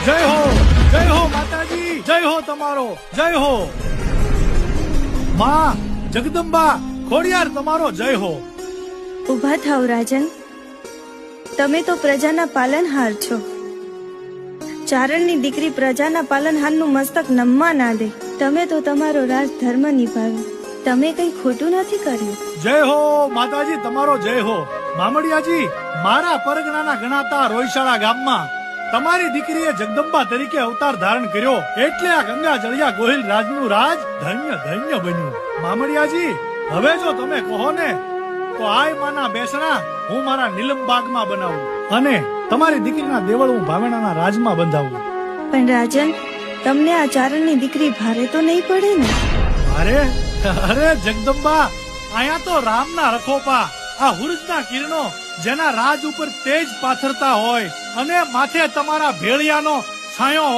જય હો માતાજી, જય હો તમારો, જય હો માં જગદંબા ખોડિયાર, તમારો જય હો. ઉભા થાવ રાજન, તમે તો પ્રજાના પાલનહાર છો. ચારણની દીકરી પ્રજાના પાલનહારનું મસ્તક નમવા ના દે. તમે તો તમારો રાજ ધર્મ નિભાવ્યો, તમે કઈ ખોટું નથી કર્યું. જય હો માતાજી, તમારો જય હો. મામડિયાજી, મારા પરગણાના ગણાતા રોયશાળા ગામમાં તમારી દીકરીએ જગદંબા તરીકે અવતાર ધારણ કર્યો, એટલે આ ગંગા જળિયા ગોહિલ રાજનું રાજ ધન્ય ધન્ય બન્યું. મામડિયાજી, હવે જો તમે કહો ને તો આય માના બેસણા હું મારા નીલમબાગમાં બનાવું અને તમારી દીકરીના દેવળ હું ભાવેણાના રાજમાં બંધાવું. પણ રાજન, તમને આ ચારણની દીકરી ભારે તો નહીં પડે ને? અરે અરે જગદંબા, અહીંયા તો રામના રખોપા, આ હુરજના કિરણો જેના રાજ ઉપર તેજ પાથરતા હોય અને માથે તમારા ભેળિયાનો છાંયો